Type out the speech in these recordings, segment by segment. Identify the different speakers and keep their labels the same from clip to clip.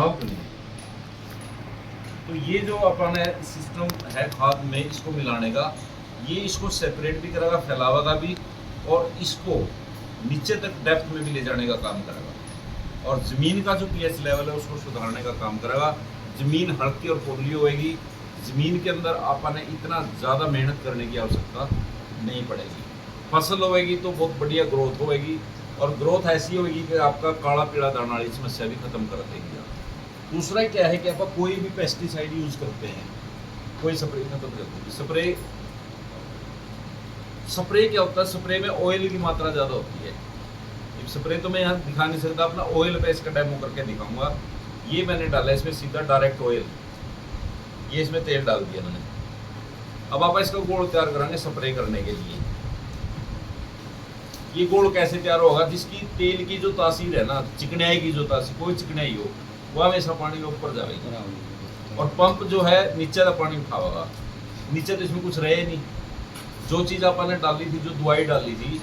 Speaker 1: खराब क्यों नहीं। तो ये जो अपने सिस्टम है खाद में इसको मिलाने का, ये इसको सेपरेट भी करेगा, फैलावा भी, और इसको नीचे तक डेप्थ में भी ले जाने का काम करेगा, और ज़मीन का जो पीएच लेवल है उसको सुधारने का काम करेगा। ज़मीन हल्की और पोरली होएगी, ज़मीन के अंदर आपने इतना ज़्यादा मेहनत करने की आवश्यकता नहीं पड़ेगी। फसल होएगी तो बहुत बढ़िया ग्रोथ होएगी, और ग्रोथ ऐसी होएगी कि आपका काला पीला दाना वाली समस्या भी खत्म कर देगी। दूसरा क्या है कि आप कोई भी पेस्टिसाइड यूज़ करते हैं, कोई स्प्रे खत्म करते हैं, स्प्रे क्या होता है, स्प्रे में ऑयल की मात्रा ज़्यादा होती है। स्प्रे तो मैं यहाँ दिखा नहीं सकता, अपना ऑयल पे इसका डेमो करके दिखाऊंगा। ये मैंने डाला इसमें सीधा डायरेक्ट ऑयल, ये इसमें तेल डाल दिया मैंने। अब आप इसका गोल तैयार करेंगे स्प्रे करने के लिए। ये गोल कैसे तैयार होगा, जिसकी तेल की जो तासीर है ना, चिकनाई की जो तासीर, कोई चिकनाई हो वह हमेशा पानी के ऊपर जाएगी, और पंप जो है नीचे का पानी उठाएगा। नीचे तो इसमें कुछ रहे नहीं, जो चीज़ आपने डाली थी, जो दवाई डाली थी,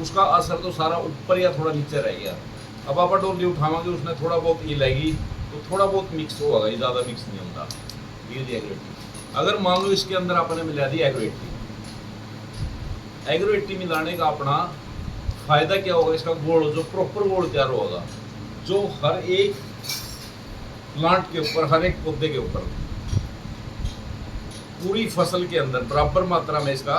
Speaker 1: उसका असर तो सारा ऊपर या थोड़ा नीचे रह गया। अब आप डोली उठाओगे उसने थोड़ा बहुत ये लगेगी, तो थोड़ा बहुत मिक्स होगा, ये ज़्यादा मिक्स नहीं होता। ये एग्रो80, अगर मान लो इसके अंदर आपने मिला दी एग्रो80 मिलाने का अपना फायदा क्या होगा, इसका गोल जो प्रॉपर गोल तैयार होगा, जो हर एक प्लांट के ऊपर, हर एक पौधे के ऊपर, पूरी फसल के अंदर बराबर मात्रा में इसका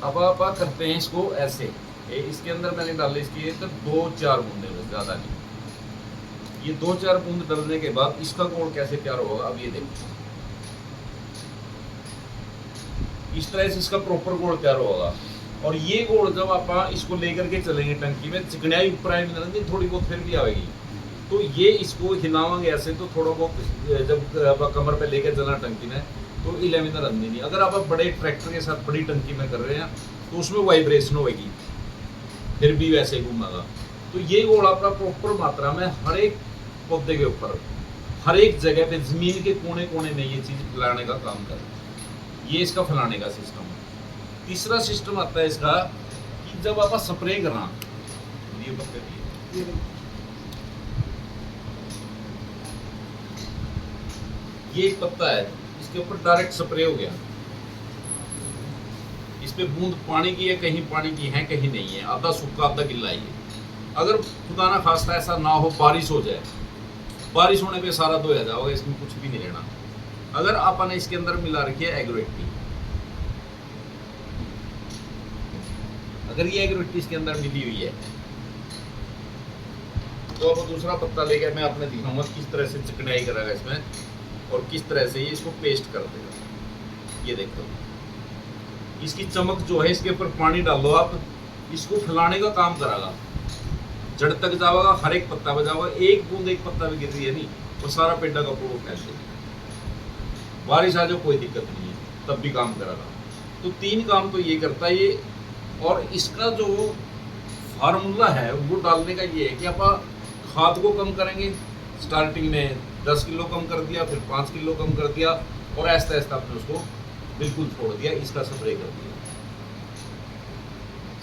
Speaker 1: अब आप करते हैं इसको ऐसे, इसके अंदर मैंने डाले इसकी तो 2-4 बूंदे, ज़्यादा नहीं। ये 2-4 बूंद डालने के बाद इसका गोल कैसे तैयार होगा, अब ये देखो, इस तरह से इसका प्रॉपर गोल तैयार होगा। और ये गोल जब आप इसको लेकर के चलेंगे टंकी में, चिकनाई ऊपर आएगी, थोड़ी बहुत फिर भी आएगी, तो ये इसको हिलावांगे ऐसे, तो थोड़ा बहुत जब आप कमर पे लेकर चलना टंकी में, तो 11 रन नहीं। अगर आप बड़े ट्रैक्टर के साथ बड़ी टंकी में कर रहे हैं तो उसमें वाइब्रेशन होगी, फिर भी वैसे घूमेगा। तो ये गोल अपना प्रॉपर मात्रा में हर एक पौधे के ऊपर, हर एक जगह पे, जमीन के कोने कोने में ये चीज़ फैलाने का काम करे। ये इसका फैलाने का सिस्टम है। तीसरा सिस्टम आता है इसका कि जब आप स्प्रे करना, ये एक पत्ता है, इसके ऊपर डायरेक्ट स्प्रे हो गया, इस पे बूंद पानी की है, कहीं पानी की है, कहीं नहीं है, आधा सूखा आधा गिल्ला है। अगर खुदा ना खास्ता ऐसा ना हो, बारिश हो जाए, बारिश होने पे सारा धोया जाओगे, इसमें कुछ भी नहीं रहना। अगर आपने इसके अंदर मिला रखी है एग्रो80, अगर ये एग्रो80 इसके अंदर मिली हुई है, तो अब दूसरा पत्ता लेकर मैं आपने दिखाऊंगा किस तरह से चिकनाई करेगा इसमें, और किस तरह से ये इसको पेस्ट कर देगा। ये देखो, इसकी चमक जो है, इसके ऊपर पानी डाल दो आप, इसको फैलाने का काम करेगा, जड़ तक जाएगा, हर एक पत्ता बजाओगा, एक बूंद एक पत्ता भी गिर रही है नहीं, वो सारा पेड़ा का पूरा फैल देगा। बारिश आ जाओ कोई दिक्कत नहीं है, तब भी काम करेगा। तो 3 काम तो ये करता है ये। और इसका जो फार्मूला है वो डालने का ये है कि आप खाद को कम करेंगे, स्टार्टिंग में 10 किलो कम कर दिया, फिर 5 किलो कम कर दिया, और ऐसा ऐसा आपने उसको बिल्कुल छोड़ दिया, इसका स्प्रे कर दिया,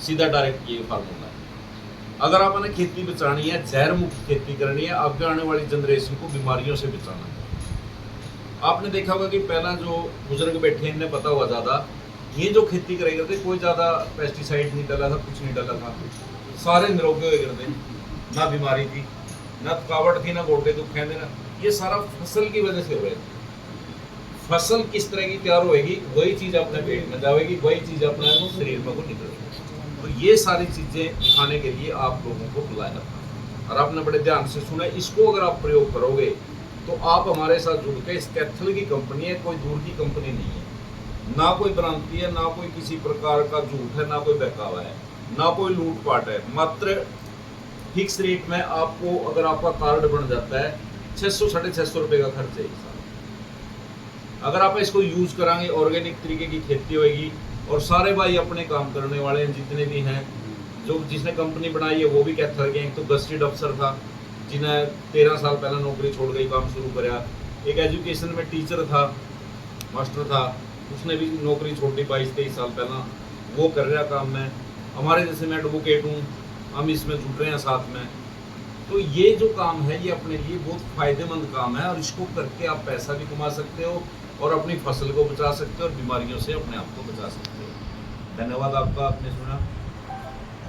Speaker 1: सीधा डायरेक्ट ये फार्मूला है। अगर आपने खेती बचानी है, जहर मुक्त खेती करनी है, आगे आने वाली जनरेशन को बीमारियों से बचाना है। आपने देखा होगा कि पहला जो बुजुर्ग बैठे इन्हें पता हुआ ज़्यादा, ये जो खेती करे करते कोई ज़्यादा पेस्टिसाइड नहीं डाला था, कुछ नहीं डाला था, सारे निरोगी हुए करते, ना बीमारी थी, ना थकावट थी, ना गोडे दुख कहते ना, ये सारा फसल की वजह से हो रहा है। फसल किस तरह की तैयार होएगी, वही चीज़ अपने पेट में जाएगी, वही चीज़ अपने शरीर में को निकलेगी। तो ये सारी चीज़ें दिखाने के लिए आप लोगों को बुलाया था, और आपने बड़े ध्यान से सुना। इसको अगर आप प्रयोग करोगे तो आप हमारे साथ जुड़ के, स्कैथल की कंपनी है, कोई दूर की कंपनी नहीं है, ना कोई भ्रांति है, ना कोई किसी प्रकार का झूठ है, ना कोई बहकावा है, ना कोई लूटपाट है। मात्र फिक्स रेट में आपको, अगर आपका कार्ड बन जाता है, 600-650 रुपये का खर्च है एक साल। अगर आप इसको यूज कराएंगे, ऑर्गेनिक तरीके की खेती होगी, और सारे भाई अपने काम करने वाले हैं जितने भी हैं, जो जिसने कंपनी बनाई है वो भी कैथल के, एक तो गस्टेड अफसर था, जिन्हें 13 साल पहले नौकरी छोड़ गई काम शुरू कराया। एक एजुकेशन में टीचर था, मास्टर था, उसने भी नौकरी छोड़ दी 22-23 साल पहला, वो कर रहा काम में। हमारे जैसे मैं एडवोकेट हूँ, हम इसमें जुट रहे हैं साथ में। तो ये जो काम है ये अपने लिए बहुत फ़ायदेमंद काम है और इसको करके आप पैसा भी कमा सकते हो और अपनी फसल को बचा सकते हो और बीमारियों से अपने आप को बचा सकते हो। धन्यवाद आपका, आपने सुना।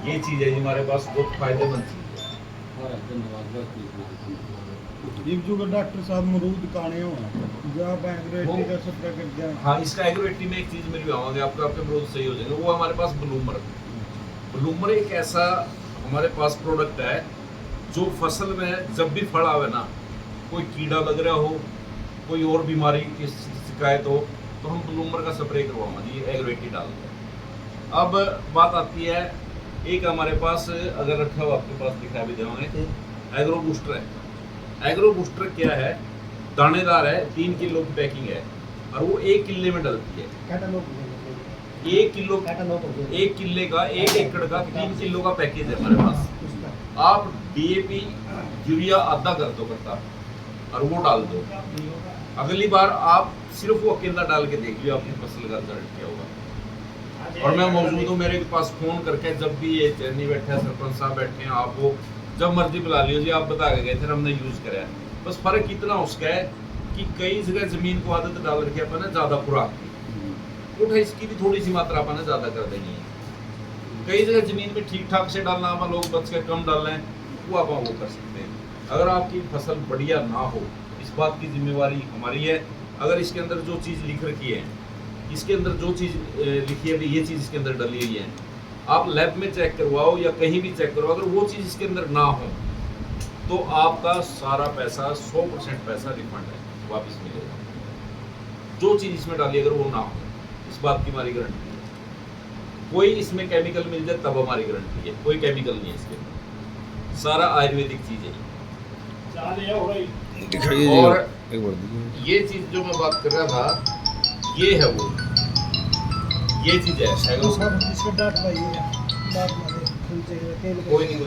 Speaker 1: ये चीज़ है हमारे पास बहुत फ़ायदेमंद चीज़ है।
Speaker 2: एक जो डॉक्टर साहब मरूद काने हो जो आप एग्रोवेटी का सप्लाई करते हैं।
Speaker 1: हाँ, इसका एग्रोवेटी में एक चीज़ मेरी भी आवांगे आपको, आपके मरूद सही हो जाएंगे। वो हमारे पास ब्लूमर, ब्लूमर एक ऐसा हमारे पास प्रोडक्ट है जो फसल में जब भी फल आवे ना, कोई कीड़ा लग रहा हो, कोई और बीमारी की शिकायत हो, तो हम ब्लूमर का स्प्रे करवाऊंगा जी, एग्रोवेटी डालते हैं। अब बात आती है, एक हमारे पास अगर रखा हो आपके पास दिखा भी देंगे, एग्रो बूस्टर है। एग्रो बूस्टर क्या है, दानेदार है, 3 किलो की पैकिंग है और वो 1 किले में डलती है। 1 किले का 1 एकड़ का 3 किलो का पैकेज है हमारे पास। आप डीएपी यूरिया आधा कर दो कट्टा और वो डाल दो। अगली बार आप सिर्फ वो अकेला डाल के देख लियो आपकी फसल का रिजल्ट क्या होगा। और मैं मौजूद हूँ, मेरे पास फोन करके जब भी ये चैनी बैठे हैं, सरपंच साहब बैठे हैं, आप वो जब मर्जी बुला लियो जी, आप बता के गए थे, हमने यूज करा है। बस फर्क इतना उसका है कि कई जगह जमीन को आदत डाल रखी है अपन ज्यादा खुराक की, उठा इसकी भी थोड़ी सी मात्रा अपन ज्यादा कर देनी है। कई जगह जमीन में ठीक ठाक से डालना, आप लोग बच के कम डाल रहे हैं, वो आप वो कर सकते हैं। अगर आपकी फसल बढ़िया ना हो, इस बात की जिम्मेवारी हमारी है। अगर इसके अंदर जो चीज़ लिख रखी है, इसके अंदर जो चीज़ लिखी है भी ये चीज़ इसके अंदर डली हुई है, आप लैब में चेक करवाओ या कहीं भी चेक करवाओ, अगर वो चीज़ इसके अंदर ना हो तो आपका सारा पैसा 100% पैसा रिफंड है, वापस मिलेगा। जो चीज़ इसमें डाली अगर वो ना हो, इस बात की हमारी गारंटी है। कोई इसमें केमिकल मिल जाए तब हमारी गारंटी है, कोई केमिकल नहीं है इसके अंदर, सारा आयुर्वेदिक चीज़ है। और ये चीज़ जो मैं बात कर रहा था, ये है वो, ये चीज़ है कोई नहीं,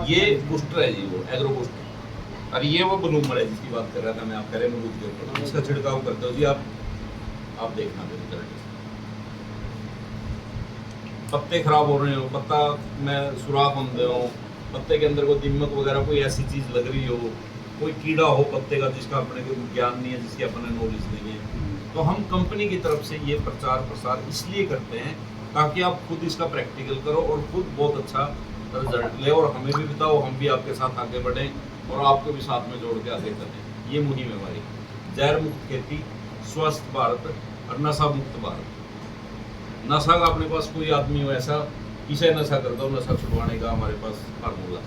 Speaker 1: ये बूस्टर है जी, वो एग्रो बूस्टर। और ये वो ब्लूमर है जिसकी बात कर रहा था मैं, आप कह रहे हैं मरूद के ऊपर, इसका छिड़काव करते हो जी आप देखना मेरी। पत्ते खराब हो रहे हो, पत्ता में सुराख होते हो, पत्ते के अंदर कोई दीमक वगैरह कोई ऐसी चीज़ लग रही हो, कोई कीड़ा हो पत्ते का जिसका अपने को ज्ञान नहीं है, जिसकी अपने नॉलेज नहीं है, तो हम कंपनी की तरफ से ये प्रचार प्रसार इसलिए करते हैं ताकि आप खुद इसका प्रैक्टिकल करो और खुद बहुत अच्छा रिजल्ट ले और हमें भी बताओ, हम भी आपके साथ आगे बढ़ें और आपको भी साथ में जोड़ के आगे करें। ये मुहिम है हमारी, जहर मुक्त खेती, स्वस्थ भारत और नशा मुक्त भारत। नशा का अपने पास कोई आदमी हो ऐसा, किसे नशा कर दो, नशा छुड़वाने का हमारे पास फार्मूला,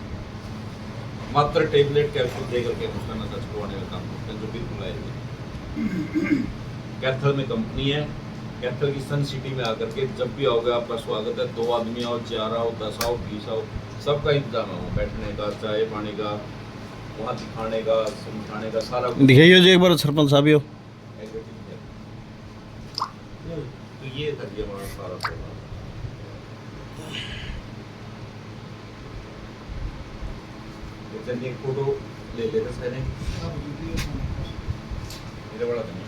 Speaker 1: मात्र टेबलेट कैप्सूल दे करके उसका नशा छुड़वाने का काम करते हैं, जो बिल्कुल आएगा। कैथल में कंपनी है, कैथल की सन सिटी में आकर के जब भी आओगे आपका स्वागत है। 2 आदमी आओ, 4 आओ, 10 आओ, 20 आओ, सबका इंतजाम है, बैठने का, चाय पानी का, वहाँ दिखाने का, समझाने का, सारा
Speaker 3: दिखाइए जी एक बार सरपंच साहब हो।
Speaker 1: तो ये करिए हमारा सारा प्रोग्राम। चलिए फोटो ले लेते सारे, मेरे बड़ा धन्यवाद।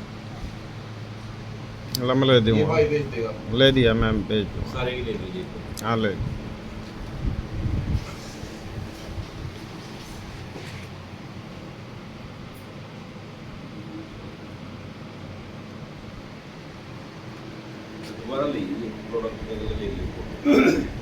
Speaker 3: मैं ले
Speaker 1: ये
Speaker 3: दूँगा,
Speaker 1: भाई भेज देगा,
Speaker 3: ले दिया मैं भेज दूँगा।
Speaker 1: सारे की ले लीजिए।
Speaker 3: हाँ ले
Speaker 1: दोबारा ले लीजिए प्रोडक्ट ले लीजिए।